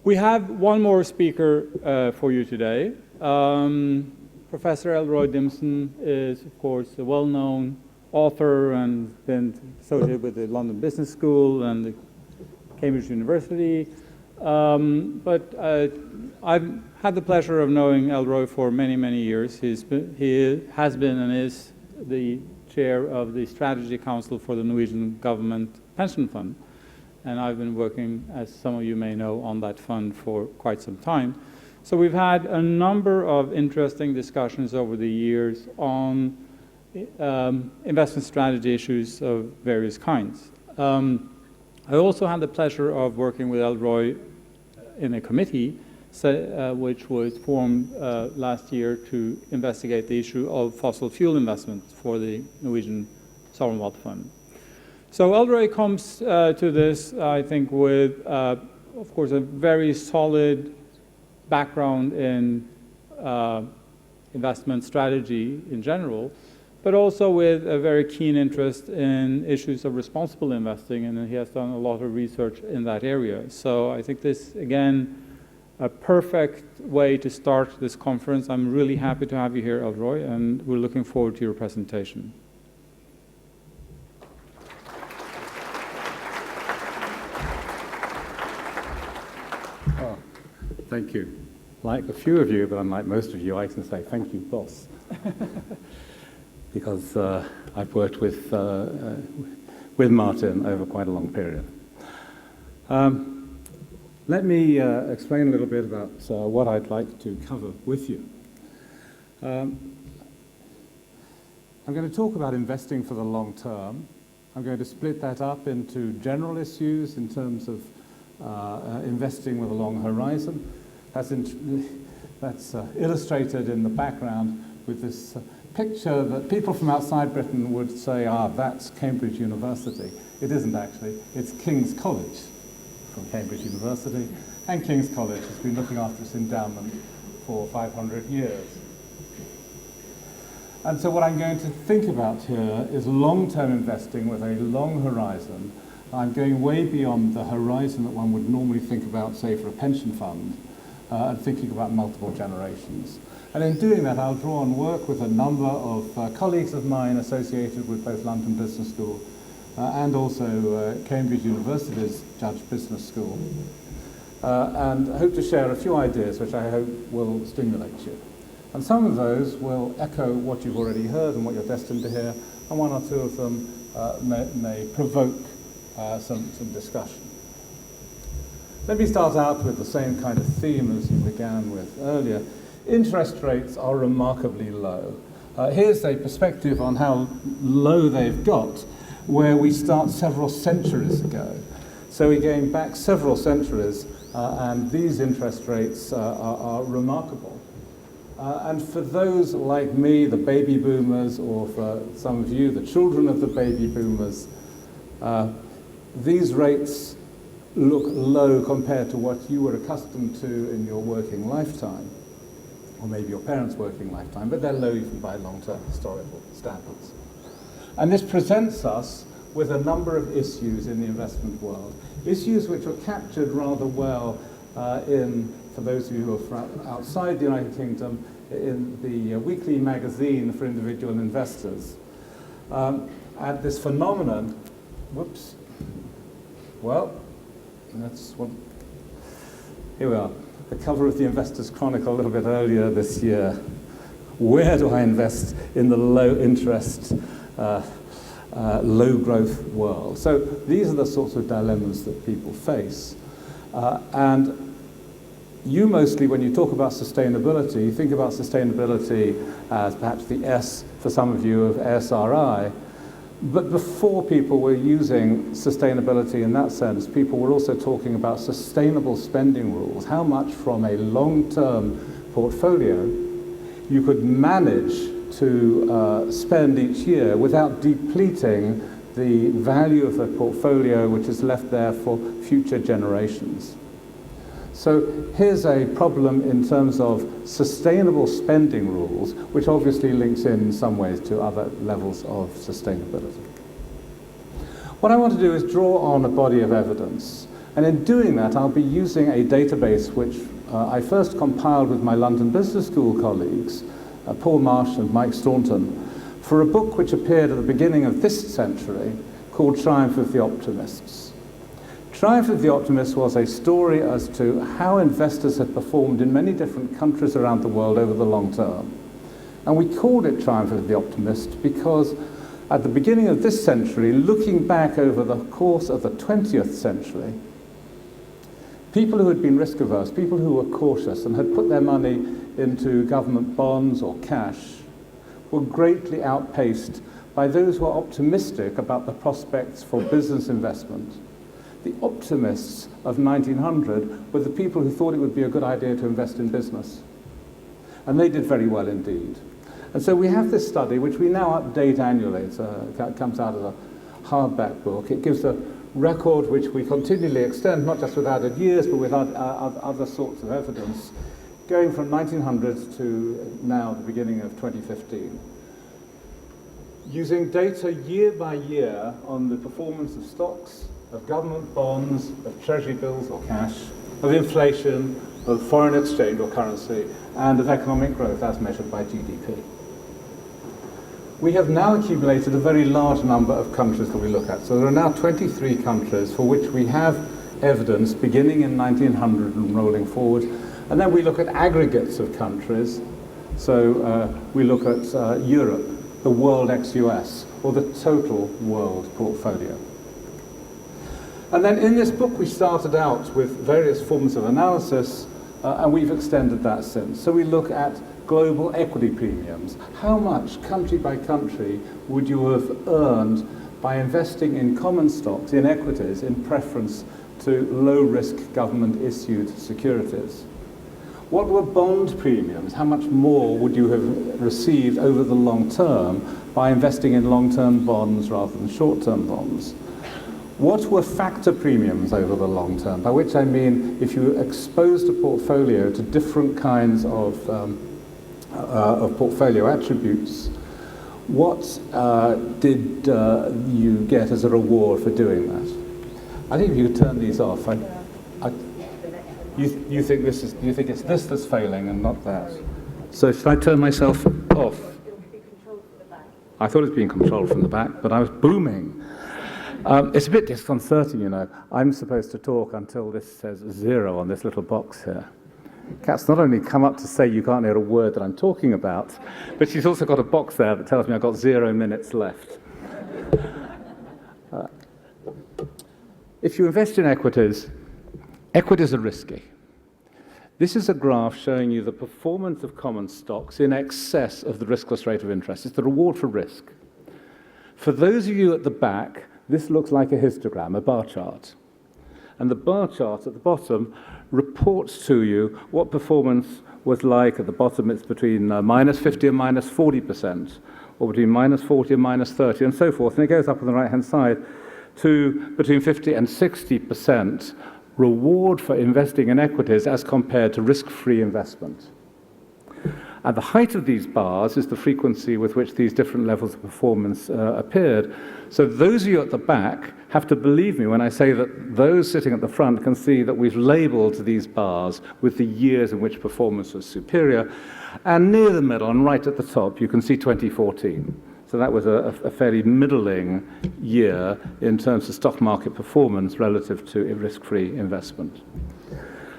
We have one more speaker for you today. Professor Elroy Dimson is, of course, a well-known author and been associated with the London Business School and the Cambridge University. But I've had the pleasure of knowing Elroy for many, many years. He has been and is the chair of the Strategy Council for the Norwegian Government Pension Fund. And I've been working, as some of you may know, on that fund for quite some time. So we've had a number of interesting discussions over the years on investment strategy issues of various kinds. I also had the pleasure of working with Elroy in a committee which was formed last year to investigate the issue of fossil fuel investments for the Norwegian Sovereign Wealth Fund. So Elroy comes to this, I think, with, of course, a very solid background in investment strategy in general, but also with a very keen interest in issues of responsible investing, and he has done a lot of research in that area. So I think this, again, a perfect way to start this conference. I'm really happy to have you here, Elroy, and we're looking forward to your presentation. Oh, thank you. Like a few of you, but unlike most of you, I can say thank you, boss. Because I've worked with Martin over quite a long period. Let me explain a little bit about what I'd like to cover with you. I'm going to talk about investing for the long term. I'm going to split that up into general issues in terms of investing with a long horizon. That's illustrated in the background with this picture that people from outside Britain would say, that's Cambridge University. It isn't actually. It's King's College from Cambridge University. And King's College has been looking after its endowment for 500 years. And so what I'm going to think about here is long-term investing with a long horizon. I'm going way beyond the horizon that one would normally think about, say, for a pension fund, and thinking about multiple generations. And in doing that, I'll draw on work with a number of colleagues of mine associated with both London Business School and also Cambridge University's Judge Business School. And I hope to share a few ideas which I hope will stimulate you. And some of those will echo what you've already heard and what you're destined to hear, and one or two of them may provoke some discussion. Let me start out with the same kind of theme as you began with earlier. Interest rates are remarkably low. Here's a perspective on how low they've got, where we start several centuries ago. So we're going back several centuries, and these interest rates are remarkable. And for those like me, the baby boomers, or for some of you, the children of the baby boomers, these rates look low compared to what you were accustomed to in your working lifetime, or maybe your parents' working lifetime, but they're low even by long-term historical standards. And this presents us with a number of issues in the investment world, issues which were captured rather well for those of you who are from outside the United Kingdom, in the weekly magazine for individual investors. And this phenomenon, here we are, the cover of the Investors Chronicle a little bit earlier this year. Where do I invest in the low interest, low growth world? So these are the sorts of dilemmas that people face. And you mostly, when you talk about sustainability, think about sustainability as perhaps the S for some of you of SRI. But before people were using sustainability in that sense, people were also talking about sustainable spending rules, how much from a long-term portfolio you could manage to spend each year without depleting the value of the portfolio which is left there for future generations. So here's a problem in terms of sustainable spending rules, which obviously links in some ways to other levels of sustainability. What I want to do is draw on a body of evidence And in doing that, I'll be using a database which I first compiled with my London Business School colleagues, Paul Marsh and Mike Staunton, for a book which appeared at the beginning of this century called Triumph of the Optimists. Triumph of the Optimists was a story as to how investors had performed in many different countries around the world over the long term. And we called it Triumph of the Optimist because at the beginning of this century, looking back over the course of the 20th century, people who had been risk averse, people who were cautious and had put their money into government bonds or cash were greatly outpaced by those who were optimistic about the prospects for business investment. The optimists of 1900 were the people who thought it would be a good idea to invest in business. And they did very well indeed. And so we have this study, which we now update annually. It comes out as a hardback book. It gives a record which we continually extend, not just with added years, but with other sorts of evidence, going from 1900 to now, the beginning of 2015. Using data year by year on the performance of stocks, of government bonds, of treasury bills or cash, of inflation, of foreign exchange or currency, and of economic growth as measured by GDP. We have now accumulated a very large number of countries that we look at. So there are now 23 countries for which we have evidence beginning in 1900 and rolling forward. And then we look at aggregates of countries. So we look at Europe, the world ex-US, or the total world portfolio. And then in this book we started out with various forms of analysis, and we've extended that since. So we look at global equity premiums. How much, country by country, would you have earned by investing in common stocks, in equities, in preference to low-risk government-issued securities? What were bond premiums? How much more would you have received over the long term by investing in long-term bonds rather than short-term bonds? What were factor premiums over the long term? By which I mean if you exposed a portfolio to different kinds of portfolio attributes, what did you get as a reward for doing that? I think if you could turn these off, you think it's this that's failing and not that. So should I turn myself off? I thought it was being controlled from the back, but I was booming. It's a bit disconcerting, you know. I'm supposed to talk until this says 0 on this little box here. Kat's not only come up to say you can't hear a word that I'm talking about, but she's also got a box there that tells me I've got 0 minutes left. If you invest in equities, equities are risky. This is a graph showing you the performance of common stocks in excess of the riskless rate of interest. It's the reward for risk. For those of you at the back, this looks like a histogram, a bar chart. And the bar chart at the bottom reports to you what performance was like. At the bottom, it's between minus 50 and minus 40%, or between minus 40 and minus 30, and so forth. And it goes up on the right-hand side to between 50 and 60% reward for investing in equities as compared to risk-free investment. At the height of these bars is the frequency with which these different levels of performance appeared. So those of you at the back have to believe me when I say that those sitting at the front can see that we've labeled these bars with the years in which performance was superior. And near the middle and right at the top, you can see 2014. So that was a fairly middling year in terms of stock market performance relative to a risk-free investment.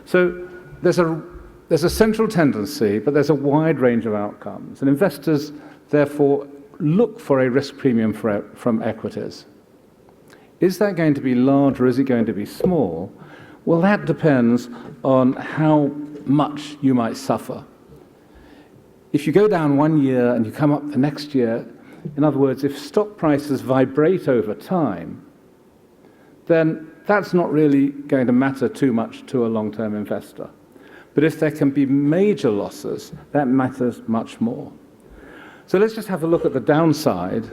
So there's a central tendency, but there's a wide range of outcomes. And investors, therefore, look for a risk premium from equities. Is that going to be large or is it going to be small? Well, that depends on how much you might suffer. If you go down one year and you come up the next year, in other words, if stock prices vibrate over time, then that's not really going to matter too much to a long-term investor. But if there can be major losses, that matters much more. So let's just have a look at the downside.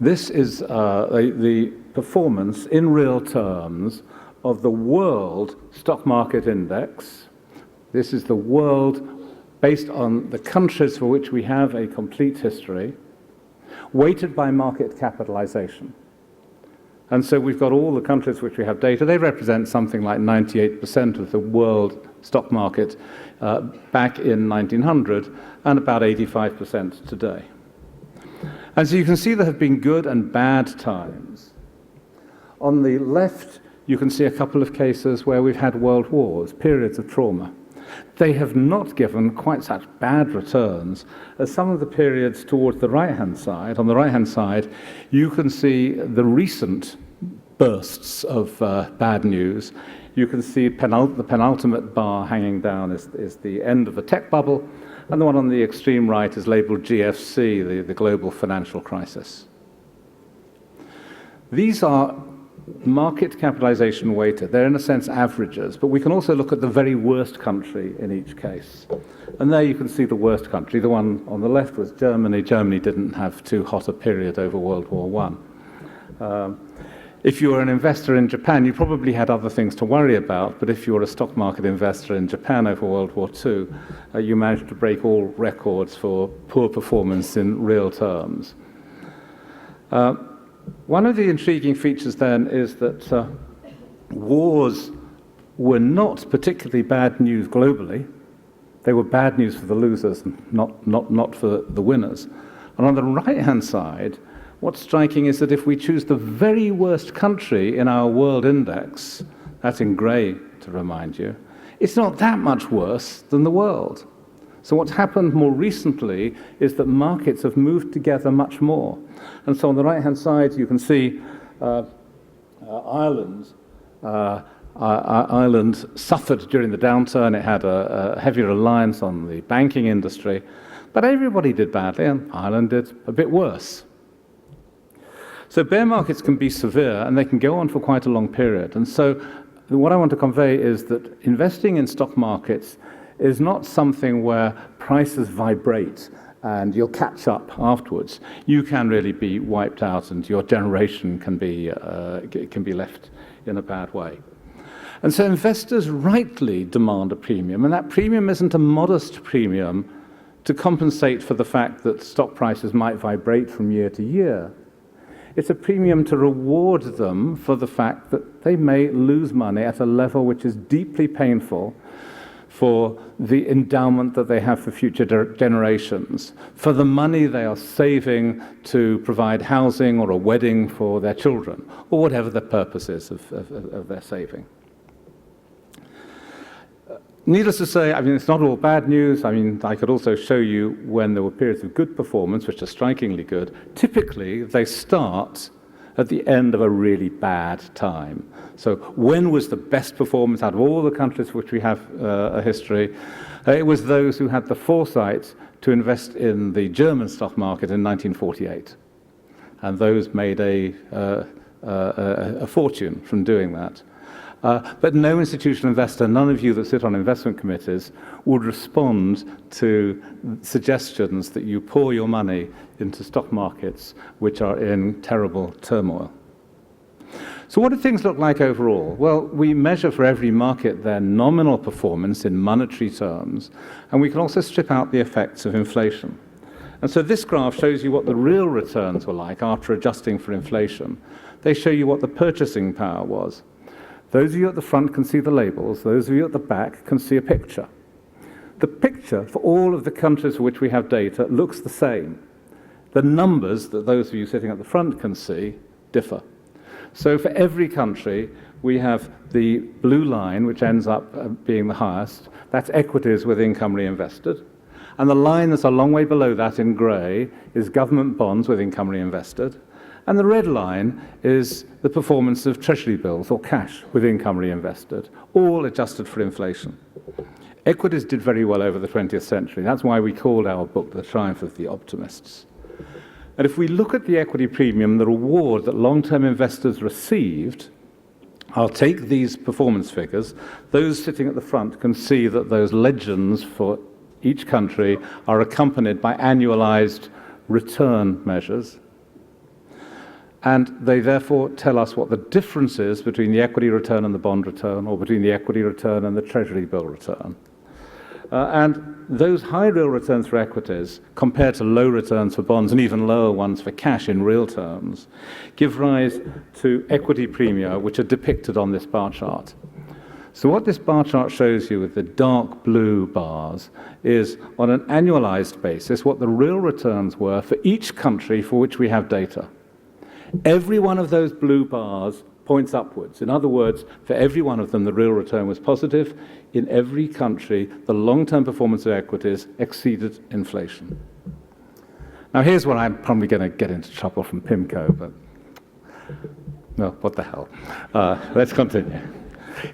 This is the performance in real terms of the world stock market index. This is the world based on the countries for which we have a complete history, weighted by market capitalization. And so we've got all the countries which we have data. They represent something like 98% of the world stock market back in 1900 and about 85% today. And so you can see there have been good and bad times. On the left, you can see a couple of cases where we've had world wars, periods of trauma. They have not given quite such bad returns as some of the periods towards the right-hand side. On the right-hand side, you can see the recent bursts of bad news. You can see the penultimate bar hanging down is the end of the tech bubble, and the one on the extreme right is labeled GFC, the global financial crisis. These are market capitalization weighted. They're in a sense averages, but we can also look at the very worst country in each case. And there you can see the worst country. The one on the left was Germany. Germany didn't have too hot a period over World War I. If you were an investor in Japan, you probably had other things to worry about, but if you were a stock market investor in Japan over World War II, you managed to break all records for poor performance in real terms. One of the intriguing features then is that wars were not particularly bad news globally. They were bad news for the losers, not for the winners. And on the right-hand side, what's striking is that if we choose the very worst country in our world index, that's in grey to remind you, it's not that much worse than the world. So what's happened more recently is that markets have moved together much more. And so on the right-hand side, you can see Ireland. Ireland suffered during the downturn. It had a heavy reliance on the banking industry. But everybody did badly, and Ireland did a bit worse. So bear markets can be severe, and they can go on for quite a long period. And so what I want to convey is that investing in stock markets is not something where prices vibrate and you'll catch up afterwards. You can really be wiped out, and your generation can be left in a bad way. And so investors rightly demand a premium, and that premium isn't a modest premium to compensate for the fact that stock prices might vibrate from year to year. It's a premium to reward them for the fact that they may lose money at a level which is deeply painful for the endowment that they have for future generations, for the money they are saving to provide housing or a wedding for their children, or whatever the purpose is of their saving. Needless to say, I mean, it's not all bad news. I mean, I could also show you when there were periods of good performance, which are strikingly good. Typically, they start at the end of a really bad time. So when was the best performance out of all the countries for which we have a history? It was those who had the foresight to invest in the German stock market in 1948. And those made a fortune from doing that. But no institutional investor, none of you that sit on investment committees, would respond to suggestions that you pour your money into stock markets which are in terrible turmoil. So what do things look like overall? Well, we measure for every market their nominal performance in monetary terms, and we can also strip out the effects of inflation. And so this graph shows you what the real returns were like after adjusting for inflation. They show you what the purchasing power was. Those of you at the front can see the labels. Those of you at the back can see a picture. The picture for all of the countries for which we have data looks the same. The numbers that those of you sitting at the front can see differ. So for every country, we have the blue line, which ends up being the highest. That's equities with income reinvested. And the line that's a long way below that in grey is government bonds with income reinvested. And the red line is the performance of treasury bills or cash with income reinvested, all adjusted for inflation. Equities did very well over the 20th century. That's why we called our book The Triumph of the Optimists. And if we look at the equity premium, the reward that long-term investors received, I'll take these performance figures. Those sitting at the front can see that those legends for each country are accompanied by annualized return measures. And they therefore tell us what the difference is between the equity return and the bond return, or between the equity return and the treasury bill return. And those high real returns for equities, compared to low returns for bonds and even lower ones for cash in real terms, give rise to equity premia, which are depicted on this bar chart. So what this bar chart shows you with the dark blue bars is, on an annualized basis, what the real returns were for each country for which we have data. Every one of those blue bars points upwards. In other words, for every one of them, the real return was positive. In every country, the long-term performance of equities exceeded inflation. Now, here's where I'm probably going to get into trouble from PIMCO, but, well, what the hell. Let's continue.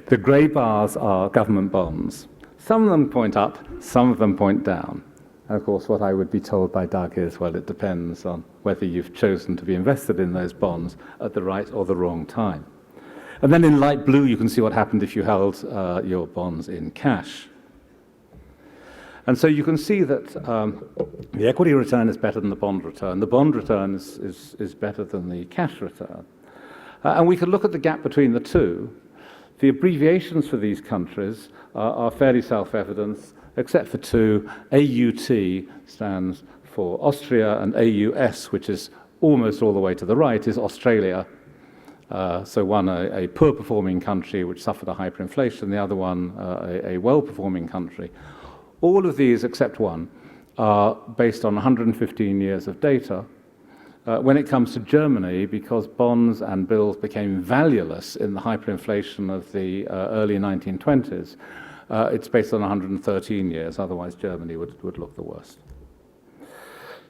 The grey bars are government bonds. Some of them point up, some of them point down. And of course, what I would be told by Doug is, well, it depends on whether you've chosen to be invested in those bonds at the right or the wrong time. And then in light blue, you can see what happened if you held your bonds in cash. And so you can see that the equity return is better than the bond return. The bond return is better than the cash return. And we could look at the gap between the two. The abbreviations for these countries are fairly self-evident, except for two. AUT stands for Austria, and AUS, which is almost all the way to the right, is Australia. So one, a poor-performing country which suffered a hyperinflation, the other one, a well-performing country. All of these, except one, are based on 115 years of data. When it comes to Germany, because bonds and bills became valueless in the hyperinflation of the early 1920s, it's based on 113 years, otherwise Germany would look the worst.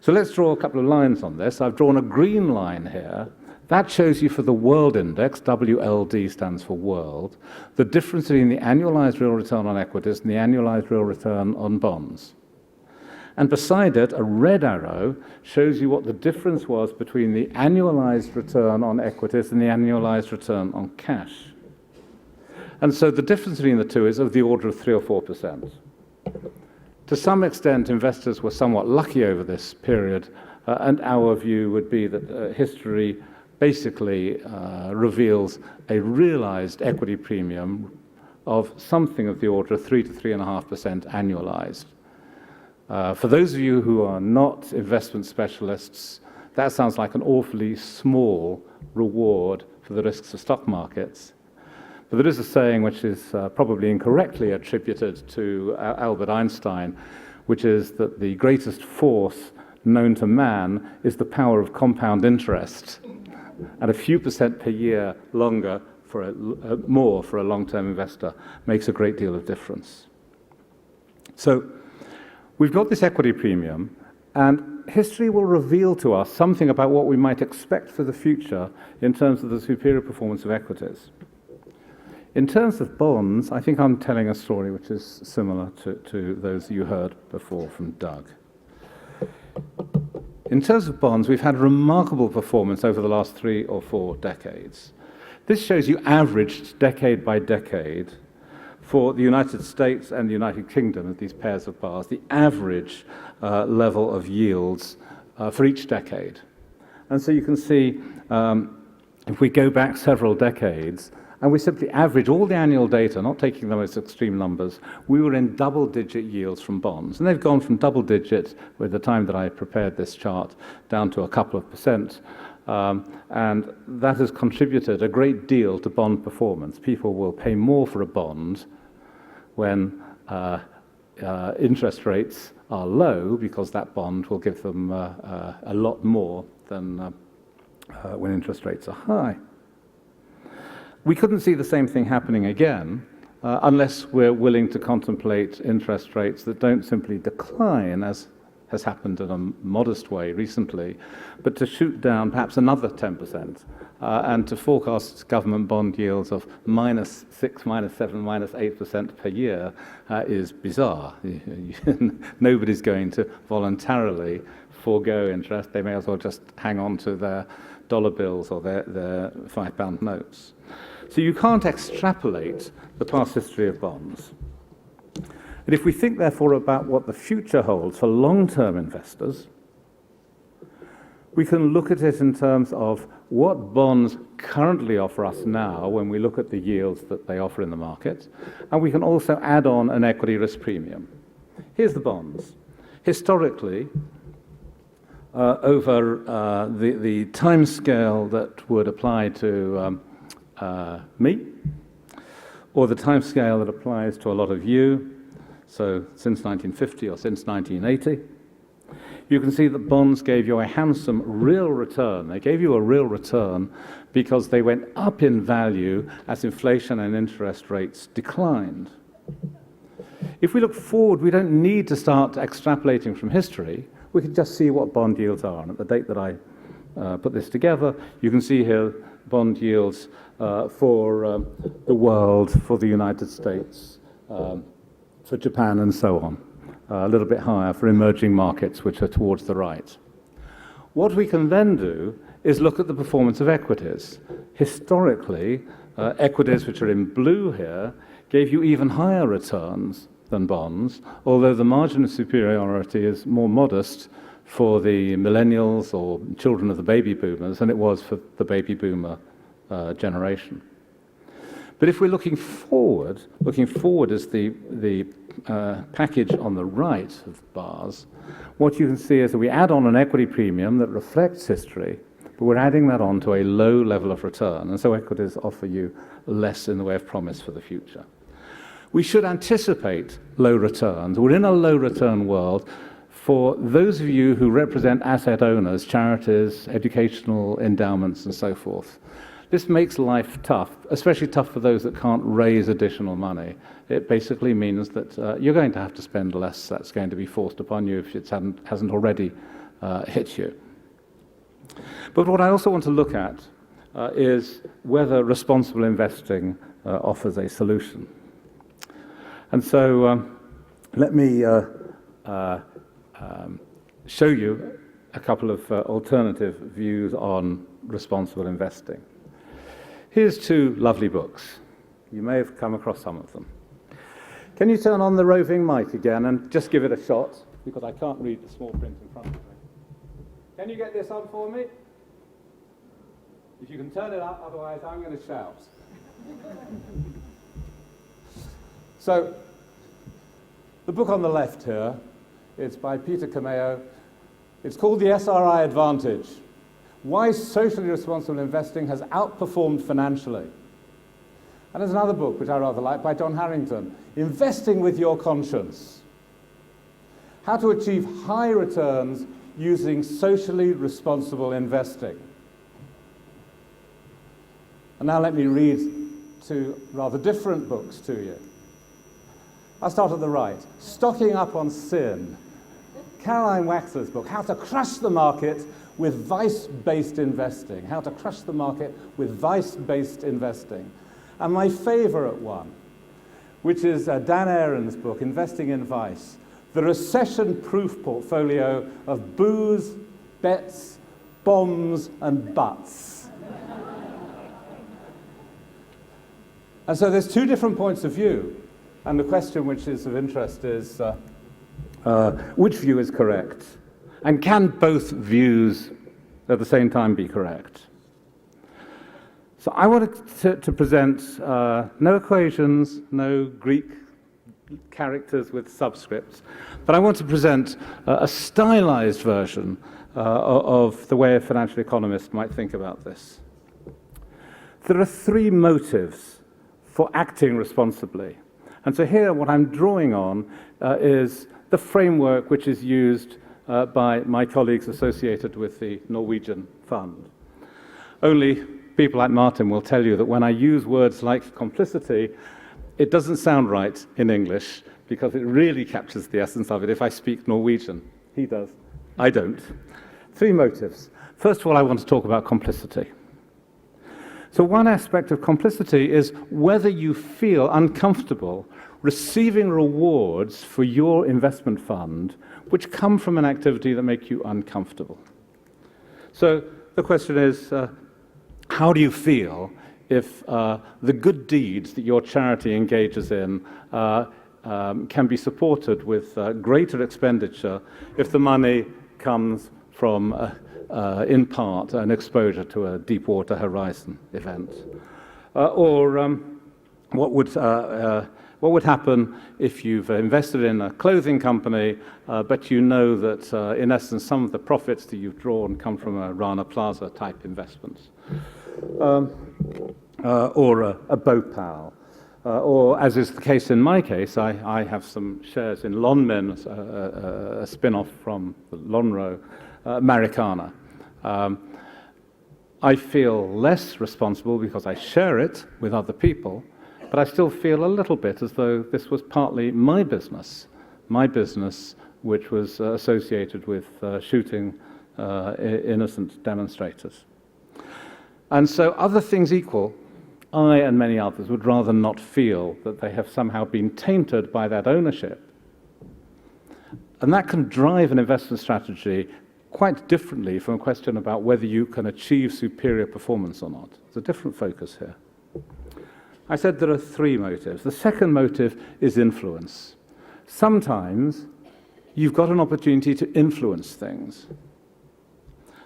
So let's draw a couple of lines on this. I've drawn a green line here. That shows you for the world index, WLD stands for world, the difference between the annualized real return on equities and the annualized real return on bonds. And beside it, a red arrow shows you what the difference was between the annualized return on equities and the annualized return on cash. And so the difference between the two is of the order of 3 or 4%. To some extent, investors were somewhat lucky over this period, and our view would be that history basically reveals a realized equity premium of something of the order of 3 to 3.5% annualized. For those of you who are not investment specialists, that sounds like an awfully small reward for the risks of stock markets. But there is a saying which is probably incorrectly attributed to Albert Einstein, which is that the greatest force known to man is the power of compound interest. And a few percent per year longer more for a long-term investor makes a great deal of difference. So we've got this equity premium, and history will reveal to us something about what we might expect for the future in terms of the superior performance of equities. In terms of bonds, I think I'm telling a story which is similar to those you heard before from Doug. In terms of bonds, we've had remarkable performance over the last 3 or 4 decades. This shows you averaged decade by decade for the United States and the United Kingdom, of these pairs of bars, the average level of yields for each decade. And so you can see, if we go back several decades, and we simply average all the annual data, not taking the most extreme numbers, we were in double-digit yields from bonds. And they've gone from double-digit, with the time that I prepared this chart, down to a couple of percent. And that has contributed a great deal to bond performance. People will pay more for a bond when interest rates are low, because that bond will give them a lot more than when interest rates are high. We couldn't see the same thing happening again unless we're willing to contemplate interest rates that don't simply decline, as has happened in a modest way recently, but to shoot down perhaps another 10%, and to forecast government bond yields of -6, -7, -8% per year is bizarre. Nobody's going to voluntarily forego interest. They may as well just hang on to their dollar bills or their £5 notes. So you can't extrapolate the past history of bonds. And if we think, therefore, about what the future holds for long-term investors, we can look at it in terms of what bonds currently offer us now when we look at the yields that they offer in the market, and we can also add on an equity risk premium. Here's the bonds. Historically, over the time scale that would apply to me, or the time scale that applies to a lot of you, so since 1950 or since 1980, you can see that bonds gave you a handsome real return. They gave you a real return because they went up in value as inflation and interest rates declined. If we look forward, we don't need to start extrapolating from history. We can just see what bond yields are. And at the date that I put this together, you can see here bond yields for the world, for the United States, for Japan, and so on. A little bit higher for emerging markets, which are towards the right. What we can then do is look at the performance of equities. Historically, equities, which are in blue here, gave you even higher returns than bonds, although the margin of superiority is more modest for the millennials or children of the baby boomers than it was for the baby boomer generation. But if we're looking forward is the package on the right of bars, what you can see is that we add on an equity premium that reflects history, but we're adding that on to a low level of return, and so equities offer you less in the way of promise for the future. We should anticipate low returns. We're in a low return world. For those of you who represent asset owners, charities, educational endowments, and so forth, this makes life tough, especially tough for those that can't raise additional money. It basically means that you're going to have to spend less. That's going to be forced upon you if it hasn't already hit you. But what I also want to look at is whether responsible investing offers a solution. And so let me show you a couple of alternative views on responsible investing. Here's two lovely books. You may have come across some of them. Can you turn on the roving mic again and just give it a shot? Because I can't read the small print in front of me. Can you get this up for me? If you can turn it up, otherwise I'm going to shout. So, the book on the left here, it's by Peter Cameo. It's called The SRI Advantage: Why Socially Responsible Investing Has Outperformed Financially. And there's another book, which I rather like, by John Harrington, Investing with Your Conscience: How to Achieve High Returns Using Socially Responsible Investing. And now let me read two rather different books to you. I'll start at the right. Stocking Up on Sin, Caroline Waxler's book, How to Crush the Market with Vice-Based Investing. How to Crush the Market with Vice-Based Investing. And my favorite one, which is Dan Aaron's book, Investing in Vice, The Recession-Proof Portfolio of Booze, Bets, Bombs, and Butts. And so there's two different points of view. And the question which is of interest is, which view is correct? And can both views at the same time be correct? So I wanted to present no equations, no Greek characters with subscripts, but I want to present a stylized version of the way a financial economist might think about this. There are three motives for acting responsibly. And so here what I'm drawing on is the framework which is used by my colleagues associated with the Norwegian fund. Only people like Martin will tell you that when I use words like complicity, it doesn't sound right in English because it really captures the essence of it if I speak Norwegian. He does. I don't. Three motives. First of all, I want to talk about complicity. So one aspect of complicity is whether you feel uncomfortable receiving rewards for your investment fund which come from an activity that make you uncomfortable. So the question is, how do you feel if the good deeds that your charity engages in can be supported with greater expenditure if the money comes from, in part, an exposure to a Deepwater Horizon event? Or what would what would happen if you've invested in a clothing company, but you know that, in essence, some of the profits that you've drawn come from a Rana Plaza type investments, or a Bhopal, or as is the case in my case, I have some shares in Lonmin, a spin-off from the Lonro, Marikana. I feel less responsible because I share it with other people, but I still feel a little bit as though this was partly my business which was associated with shooting innocent demonstrators. And so, other things equal, I and many others would rather not feel that they have somehow been tainted by that ownership. And that can drive an investment strategy quite differently from a question about whether you can achieve superior performance or not. It's a different focus here. I said there are three motives. The second motive is influence. Sometimes you've got an opportunity to influence things.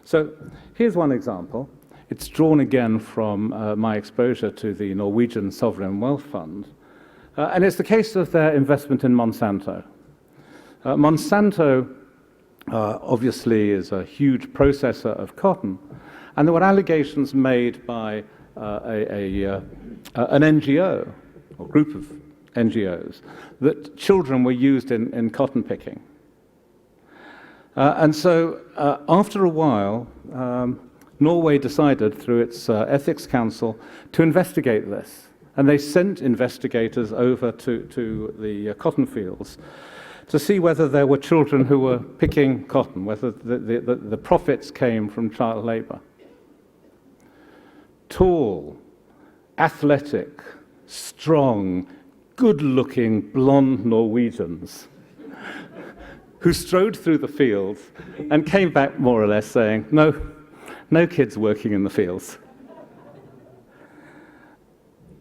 So here's one example. It's drawn again from my exposure to the Norwegian Sovereign Wealth Fund. And it's the case of their investment in Monsanto. Monsanto obviously is a huge processor of cotton, and there were allegations made by an NGO, or group of NGOs, that children were used in cotton picking. And so after a while, Norway decided through its ethics council to investigate this, and they sent investigators over to the cotton fields to see whether there were children who were picking cotton, whether the profits came from child labor. Tall, athletic, strong, good-looking, blonde Norwegians who strode through the fields and came back more or less saying, no kids working in the fields.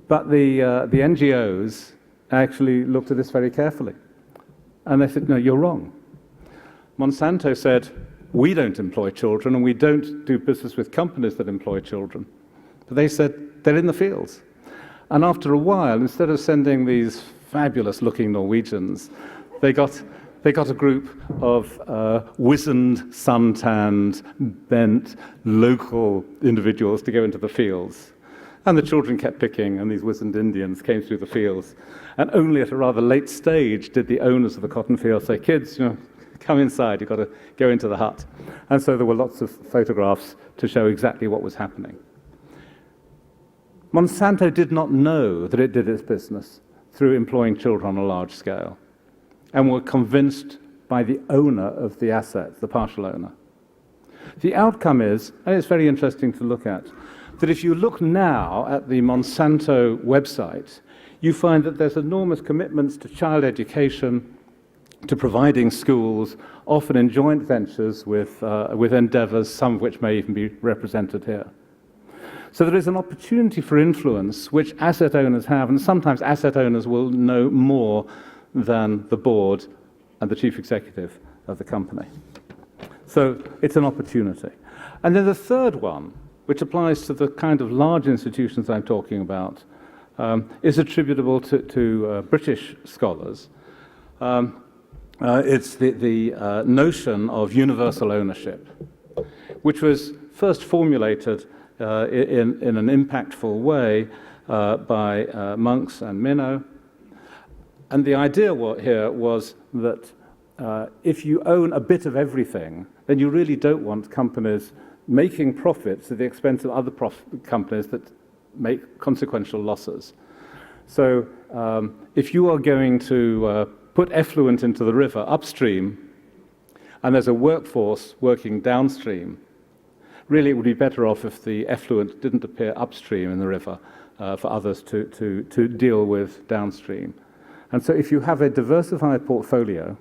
But the NGOs actually looked at this very carefully. And they said, no, you're wrong. Monsanto said, we don't employ children and we don't do business with companies that employ children. But they said, they're in the fields. And after a while, instead of sending these fabulous-looking Norwegians, they got a group of wizened, suntanned, bent, local individuals to go into the fields. And the children kept picking, and these wizened Indians came through the fields. And only at a rather late stage did the owners of the cotton fields say, kids, come inside, you've got to go into the hut. And so there were lots of photographs to show exactly what was happening. Monsanto did not know that it did its business through employing children on a large scale, and were convinced by the owner of the assets, the partial owner. The outcome is, and it's very interesting to look at, that if you look now at the Monsanto website, you find that there's enormous commitments to child education, to providing schools, often in joint ventures with endeavors, some of which may even be represented here. So there is an opportunity for influence which asset owners have, and sometimes asset owners will know more than the board and the chief executive of the company. So it's an opportunity. And then the third one, which applies to the kind of large institutions I'm talking about, is attributable to British scholars. It's the notion of universal ownership, which was first formulated in an impactful way by Monks and Minnow. And the idea here was that if you own a bit of everything, then you really don't want companies making profits at the expense of other companies that make consequential losses. So if you are going to put effluent into the river upstream, and there's a workforce working downstream, really it would be better off if the effluent didn't appear upstream in the river for others to deal with downstream. And so if you have a diversified portfolio,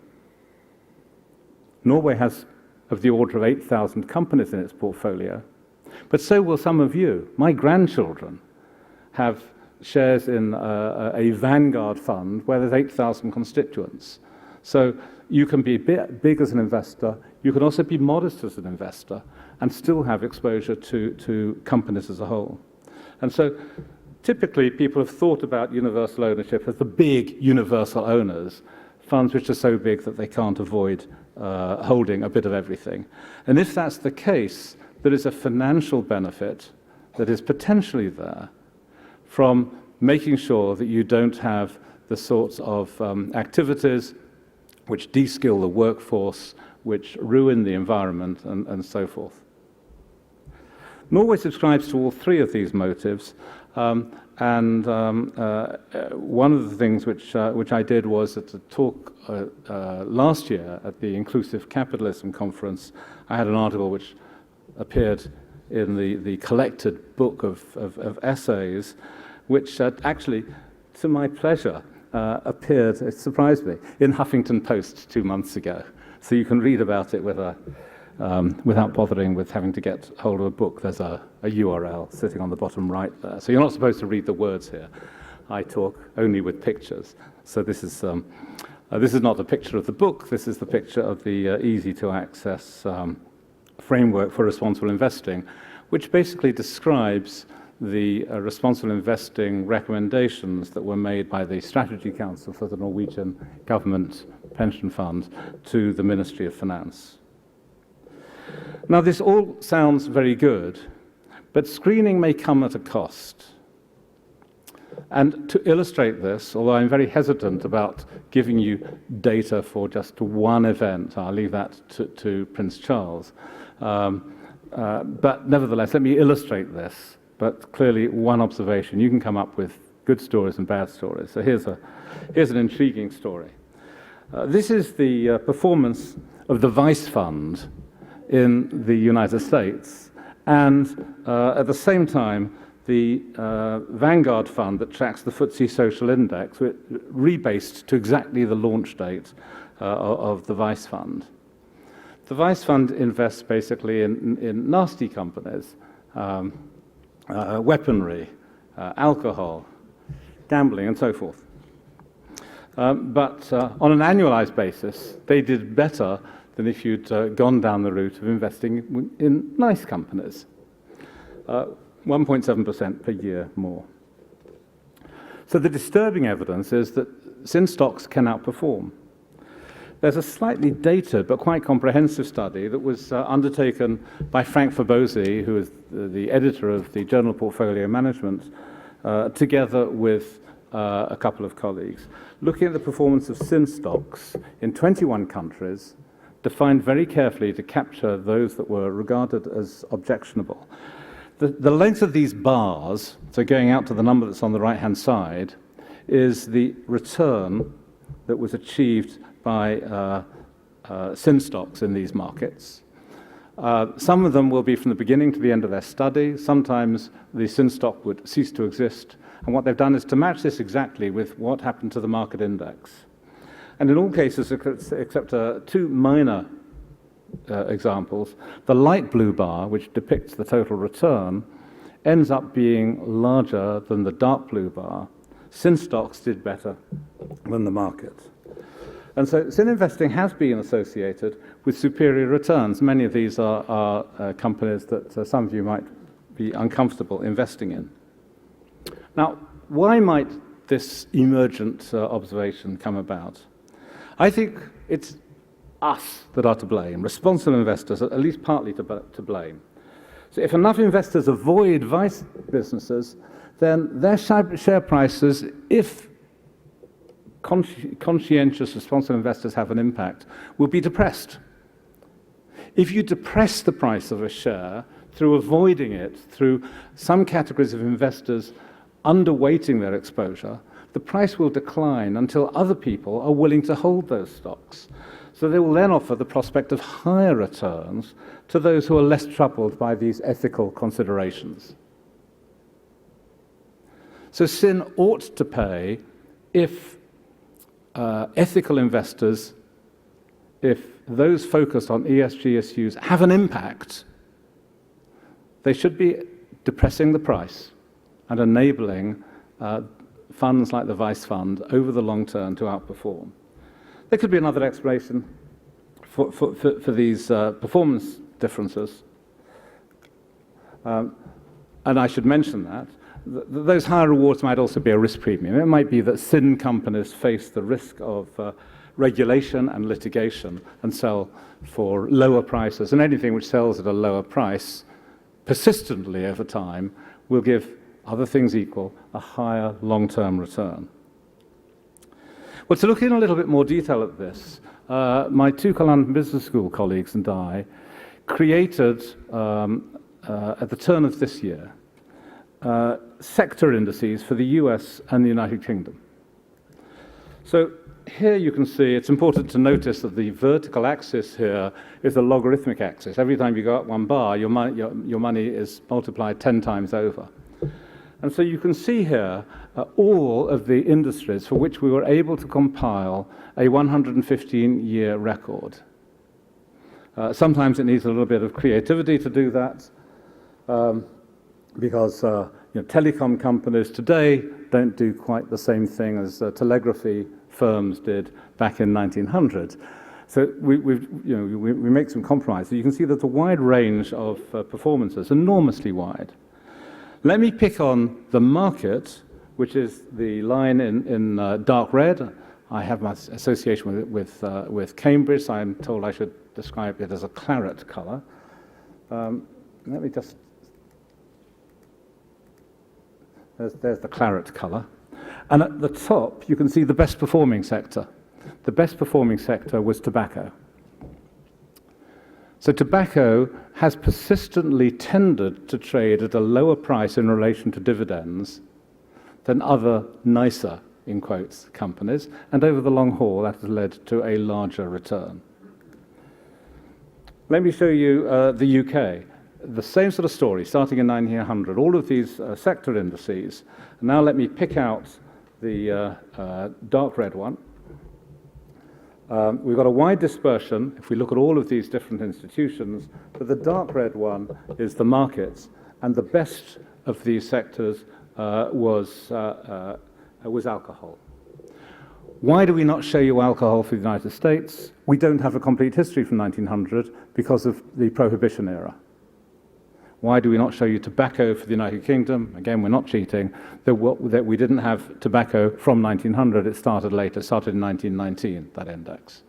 Norway has of the order of 8,000 companies in its portfolio, but so will some of you. My grandchildren have shares in a Vanguard fund where there's 8,000 constituents. So you can be big as an investor, you can also be modest as an investor, and still have exposure to companies as a whole. And so typically people have thought about universal ownership as the big universal owners, funds which are so big that they can't avoid holding a bit of everything. And if that's the case, there is a financial benefit that is potentially there from making sure that you don't have the sorts of activities which de-skill the workforce, which ruin the environment, and so forth. Norway subscribes to all three of these motives, one of the things which I did was at a talk last year at the Inclusive Capitalism Conference. I had an article which appeared in the collected book of essays, which actually, to my pleasure, appeared, it surprised me, in Huffington Post 2 months ago. So you can read about it without bothering with having to get hold of a book. There's a URL sitting on the bottom right there. So you're not supposed to read the words here. I talk only with pictures. So this is not a picture of the book. This is the picture of the easy-to-access framework for responsible investing, which basically describes the responsible investing recommendations that were made by the Strategy Council for the Norwegian Government Pension Fund to the Ministry of Finance. Now, this all sounds very good, but screening may come at a cost. And to illustrate this, although I'm very hesitant about giving you data for just one event, I'll leave that to Prince Charles, but nevertheless, let me illustrate this. But clearly, one observation, you can come up with good stories and bad stories. So here's an intriguing story. This is the performance of the Vice Fund in the United States, and at the same time, the Vanguard Fund that tracks the FTSE Social Index, rebased to exactly the launch date of the Vice Fund. The Vice Fund invests basically in nasty companies, weaponry, alcohol, gambling, and so forth. But on an annualized basis, they did better than if you'd gone down the route of investing in nice companies. 1.7% per year more. So the disturbing evidence is that sin stocks can outperform. There's a slightly dated but quite comprehensive study that was undertaken by Frank Fabozzi, who is the editor of the Journal Portfolio Management, together with a couple of colleagues, looking at the performance of sin stocks in 21 countries, defined very carefully to capture those that were regarded as objectionable. The length of these bars, so going out to the number that's on the right-hand side, is the return that was achieved by sin stocks in these markets. Some of them will be from the beginning to the end of their study. Sometimes the sin stock would cease to exist. And what they've done is to match this exactly with what happened to the market index. And in all cases, except two minor examples, the light blue bar, which depicts the total return, ends up being larger than the dark blue bar. Sin stocks did better than the market. And so sin investing has been associated with superior returns. Many of these are companies that some of you might be uncomfortable investing in. Now, why might this emergent observation come about? I think it's us that are to blame, responsible investors, at least partly to blame. So if enough investors avoid vice businesses, then their share prices, if conscientious, responsible investors have an impact, will be depressed. If you depress the price of a share through avoiding it, through some categories of investors underweighting their exposure, the price will decline until other people are willing to hold those stocks. So they will then offer the prospect of higher returns to those who are less troubled by these ethical considerations. So sin ought to pay if ethical investors, if those focused on ESG issues have an impact, they should be depressing the price and enabling funds like the Vice Fund over the long term to outperform. There could be another explanation for these performance differences. And I should mention those higher rewards might also be a risk premium. It might be that sin companies face the risk of regulation and litigation and sell for lower prices, and anything which sells at a lower price persistently over time will give, other things equal, a higher long-term return. Well, to look in a little bit more detail at this, my two London Business School colleagues and I created, at the turn of this year, sector indices for the US and the United Kingdom. So here you can see, it's important to notice that the vertical axis here is a logarithmic axis. Every time you go up one bar, your money is multiplied 10 times over. And so you can see here all of the industries for which we were able to compile a 115-year record. Sometimes it needs a little bit of creativity to do that, because telecom companies today don't do quite the same thing as telegraphy firms did back in 1900. So we make some compromises. You can see there's a wide range of performances, enormously wide. Let me pick on the market, which is the line in dark red. I have my association with Cambridge, so I'm told I should describe it as a claret color. Let me just... There's the claret color. And at the top, you can see the best performing sector. The best performing sector was tobacco. So tobacco has persistently tended to trade at a lower price in relation to dividends than other nicer, in quotes, companies, and over the long haul that has led to a larger return. Let me show you the UK. The same sort of story, starting in 1900, all of these sector indices. Now let me pick out the dark red one. We've got a wide dispersion if we look at all of these different institutions, but the dark red one is the markets, and the best of these sectors was alcohol. Why do we not show you alcohol for the United States? We don't have a complete history from 1900 because of the Prohibition era. Why do we not show you tobacco for the United Kingdom? Again, we're not cheating. That we didn't have tobacco from 1900. It started later, started in 1919, that index.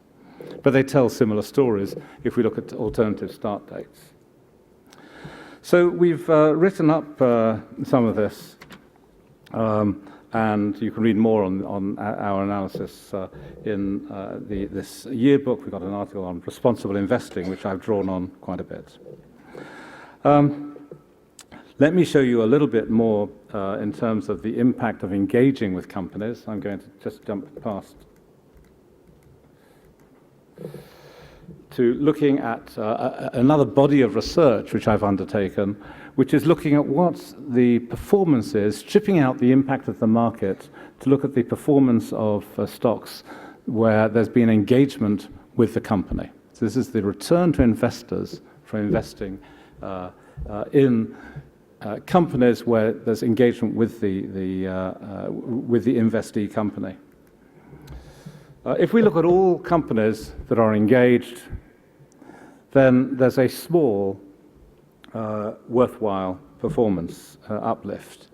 But they tell similar stories if we look at alternative start dates. So we've written up some of this, and you can read more on our analysis in this yearbook. We've got an article on responsible investing, which I've drawn on quite a bit. Let me show you a little bit more in terms of the impact of engaging with companies. I'm going to just jump past to looking at another body of research which I've undertaken, which is looking at what the performance is, stripping out the impact of the market to look at the performance of stocks where there's been engagement with the company. So this is the return to investors for investing in companies where there's engagement with the investee company. If we look at all companies that are engaged, then there's a small worthwhile performance uplift.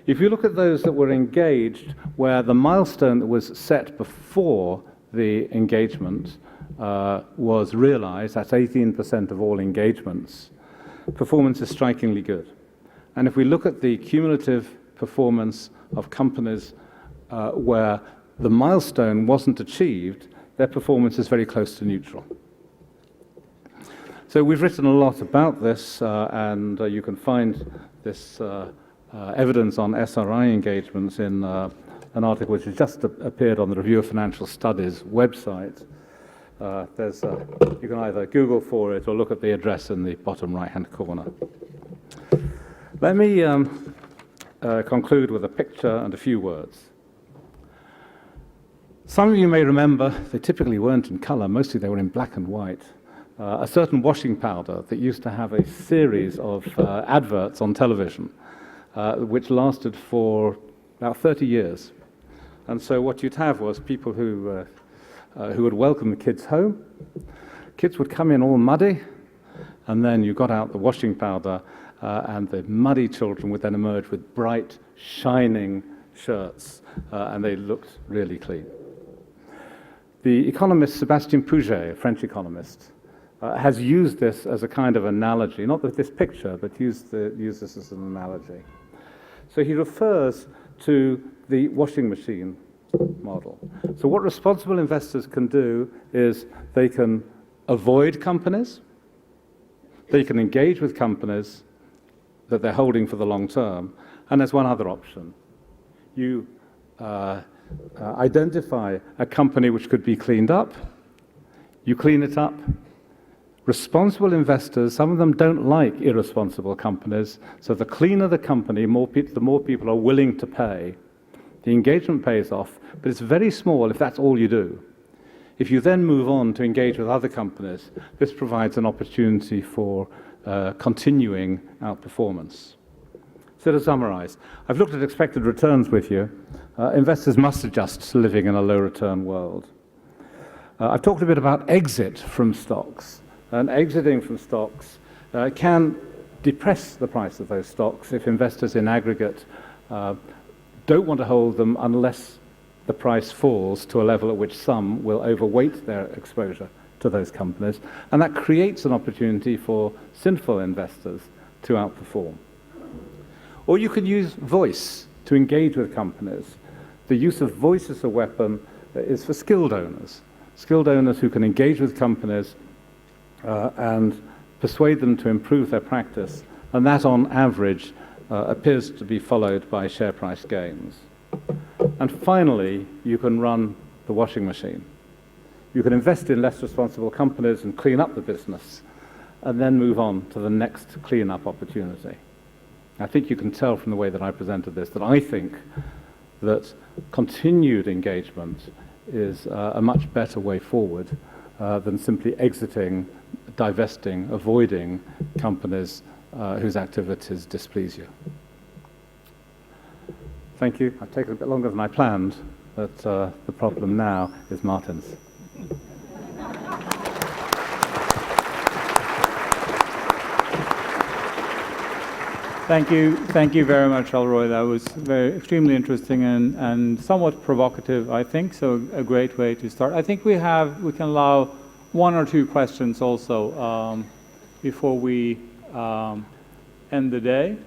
If you look at those that were engaged where the milestone that was set before the engagement was realized, that's 18% of all engagements, performance is strikingly good. And if we look at the cumulative performance of companies where the milestone wasn't achieved, their performance is very close to neutral. So we've written a lot about this, and you can find this evidence on SRI engagements in an article which has just appeared on the Review of Financial Studies website. You can either Google for it or look at the address in the bottom right-hand corner. Let me conclude with a picture and a few words. Some of you may remember, they typically weren't in color, mostly they were in black and white, a certain washing powder that used to have a series of adverts on television, which lasted for about 30 years. And so what you'd have was people who would welcome the kids home. Kids would come in all muddy, and then you got out the washing powder, and the muddy children would then emerge with bright, shining shirts, and they looked really clean. The economist Sébastien Puget, a French economist, has used this as a kind of analogy, not with this picture, but used this as an analogy. So he refers to the washing machine model. So what responsible investors can do is they can avoid companies, they can engage with companies that they're holding for the long term, and there's one other option. You identify a company which could be cleaned up, you clean it up. Responsible investors, some of them don't like irresponsible companies, so the cleaner the company, the more people are willing to pay. The engagement pays off, but it's very small if that's all you do. If you then move on to engage with other companies, this provides an opportunity for continuing outperformance. So to summarize, I've looked at expected returns with you. Investors must adjust to living in a low-return world. I've talked a bit about exit from stocks. And exiting from stocks can depress the price of those stocks if investors in aggregate don't want to hold them unless the price falls to a level at which some will overweight their exposure to those companies. And that creates an opportunity for sinful investors to outperform. Or you could use voice to engage with companies. The use of voice as a weapon is for skilled owners who can engage with companies and persuade them to improve their practice, and that on average appears to be followed by share price gains. And finally, you can run the washing machine. You can invest in less responsible companies and clean up the business, and then move on to the next clean-up opportunity. I think you can tell from the way that I presented this that I think that continued engagement is a much better way forward than simply exiting, divesting, avoiding companies whose activities displease you. Thank you. I've taken a bit longer than I planned, but the problem now is Martin's. Thank you very much, Elroy. That was extremely interesting and somewhat provocative, I think, so a great way to start. I think we can allow one or two questions also before we end the day.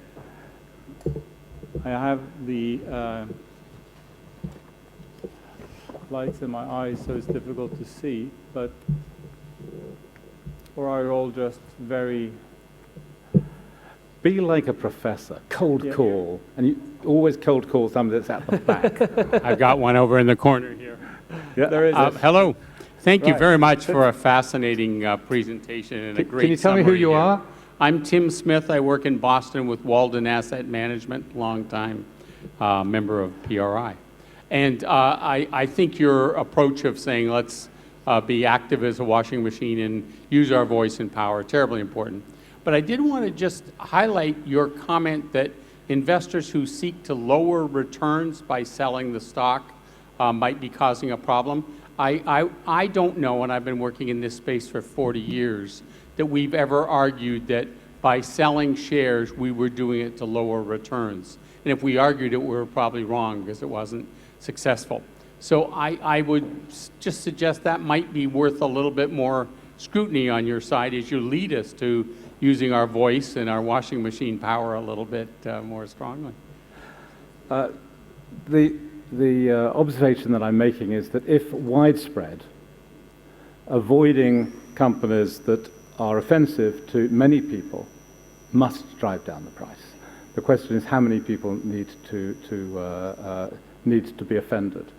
I have the lights in my eyes, so it's difficult to see, but or are you all just very... Be like a professor, cold call, and you always cold call somebody that's at the back. I've got one over in the corner here. Yeah, there is. Hello. Thank you very much for a fascinating presentation and a great Can you tell me who you are? I'm Tim Smith. I work in Boston with Walden Asset Management, longtime member of PRI. And I think your approach of saying let's be active as a washing machine and use our voice and power, terribly important. But I did want to just highlight your comment that investors who seek to lower returns by selling the stock might be causing a problem. I don't know, and I've been working in this space for 40 years, that we've ever argued that by selling shares, we were doing it to lower returns. And if we argued it, we were probably wrong because it wasn't successful. So I would just suggest that might be worth a little bit more scrutiny on your side as you lead us to using our voice and our washing machine power a little bit more strongly. The observation that I'm making is that if widespread, avoiding companies that are offensive to many people must drive down the price. The question is how many people need to be offended.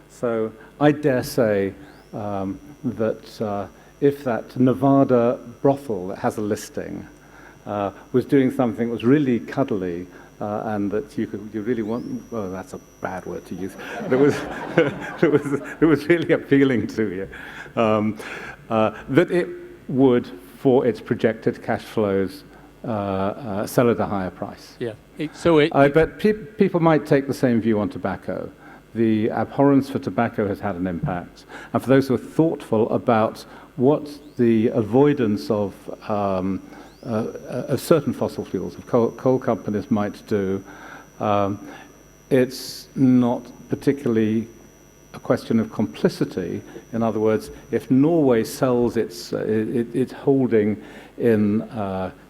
So I dare say that if that Nevada brothel that has a listing was doing something that was really cuddly and that you really want, well, that's a bad word to use, that was really appealing to you, that it would, for its projected cash flows, sell at a higher price. Yeah. But people might take the same view on tobacco. The abhorrence for tobacco has had an impact. And for those who are thoughtful about what the avoidance of certain fossil fuels, coal companies might do. It's not particularly a question of complicity. In other words, if Norway sells its holding in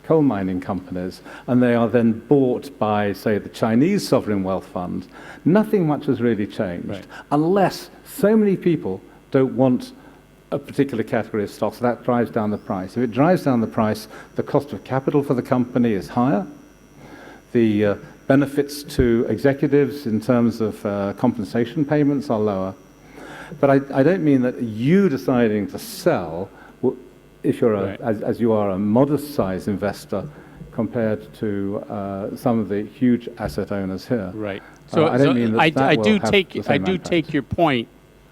coal mining companies and they are then bought by, say, the Chinese sovereign wealth fund, nothing much has really changed, Right. unless so many people don't want a particular category of stocks. That drives down the price. If it drives down the price, the cost of capital for the company is higher. The benefits to executives in terms of compensation payments are lower. But I don't mean that you deciding to sell, if you're Right. as you are a modest-sized investor compared to some of the huge asset owners here. Right. I don't mean that I will do have take the same impact. your point.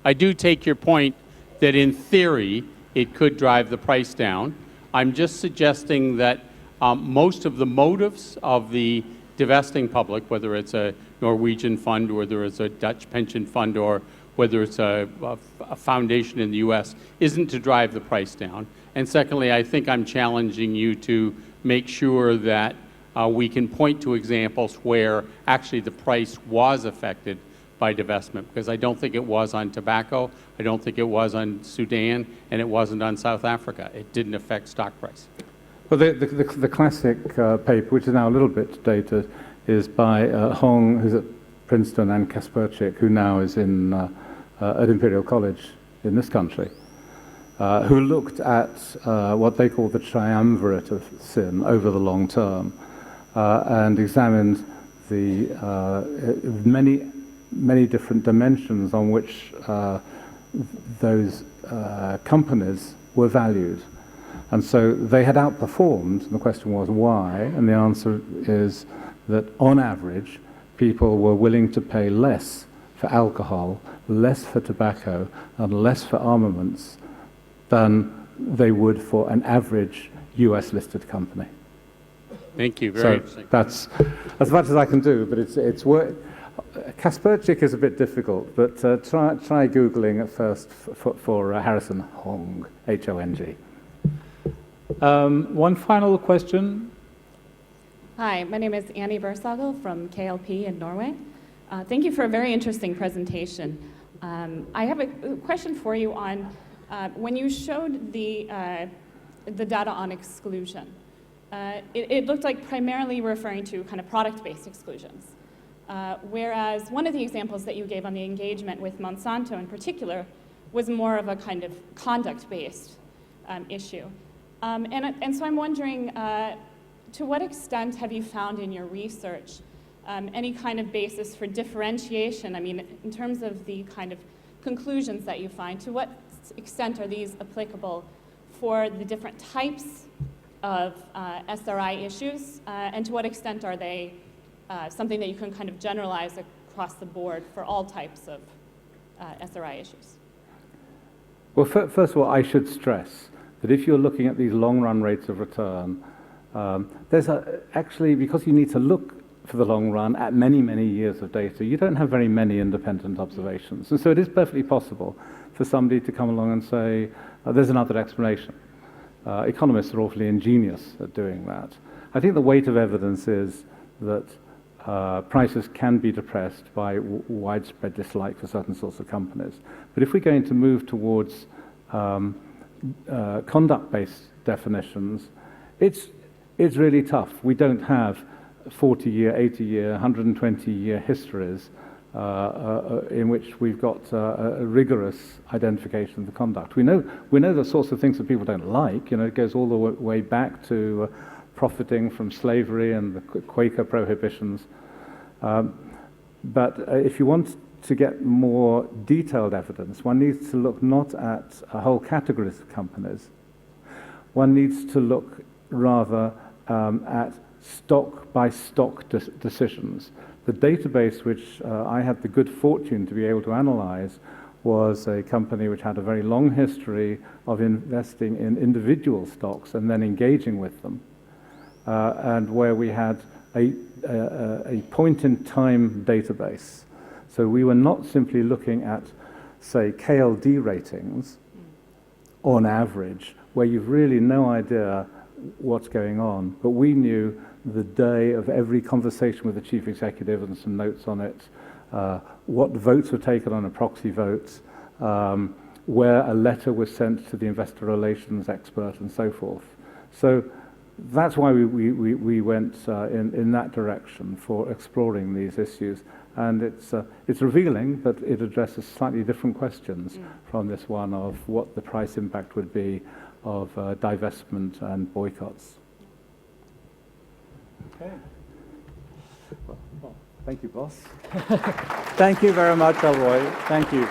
I do take your point that in theory it could drive the price down. I'm just suggesting that most of the motives of the divesting public, whether it's a Norwegian fund, or whether it's a Dutch pension fund, or whether it's a foundation in the U.S., isn't to drive the price down. And secondly, I think I'm challenging you to make sure that we can point to examples where actually the price was affected by divestment, because I don't think it was on tobacco, I don't think it was on Sudan, and it wasn't on South Africa. It didn't affect stock price. Well, the classic paper, which is now a little bit dated, is by Hong, who's at Princeton, and Kasperczyk, who now is at Imperial College in this country, who looked at what they call the triumvirate of sin over the long term, and examined the many different dimensions on which those companies were valued. And so they had outperformed, and the question was why, and the answer is that on average, people were willing to pay less for alcohol, less for tobacco, and less for armaments than they would for an average US-listed company. Thank you. Very interesting. That's as much as I can do, but it's work. Kasperczyk is a bit difficult, but try Googling at first for Harrison Hong, H-O-N-G. One final question. Hi, my name is Annie Bersagel from KLP in Norway. Thank you for a very interesting presentation. I have a question for you on when you showed the data on exclusion. It looked like primarily referring to kind of product-based exclusions, whereas one of the examples that you gave on the engagement with Monsanto in particular was more of a kind of conduct-based issue. And so I'm wondering, to what extent have you found in your research any kind of basis for differentiation? I mean, in terms of the kind of conclusions that you find, to what extent are these applicable for the different types of SRI issues, and to what extent are they something that you can kind of generalize across the board for all types of SRI issues? Well, first of all, I should stress that if you're looking at these long-run rates of return, there's actually, because you need to look for the long run at many, many years of data, you don't have very many independent observations. And so it is perfectly possible for somebody to come along and say, there's another explanation. Economists are awfully ingenious at doing that. I think the weight of evidence is that prices can be depressed by widespread dislike for certain sorts of companies. But if we're going to move towards conduct-based definitions, it's really tough. We don't have 40-year, 80-year, 120-year histories in which we've got a rigorous identification of the conduct. We know the sorts of things that people don't like. You know, it goes all the way back to profiting from slavery and the Quaker prohibitions. But if you want to get more detailed evidence, one needs to look not at whole categories of companies. One needs to look rather at stock-by-stock decisions. The database which I had the good fortune to be able to analyze was a company which had a very long history of investing in individual stocks and then engaging with them, and where we had a point-in-time database. So we were not simply looking at, say, KLD ratings on average, where you've really no idea what's going on. But we knew the day of every conversation with the chief executive and some notes on it, what votes were taken on a proxy vote, where a letter was sent to the investor relations expert and so forth. So that's why we went in that direction for exploring these issues. And it's revealing, but it addresses slightly different questions from this one of what the price impact would be of divestment and boycotts. Okay. Well, thank you, boss. Thank you very much, Elroy. Thank you.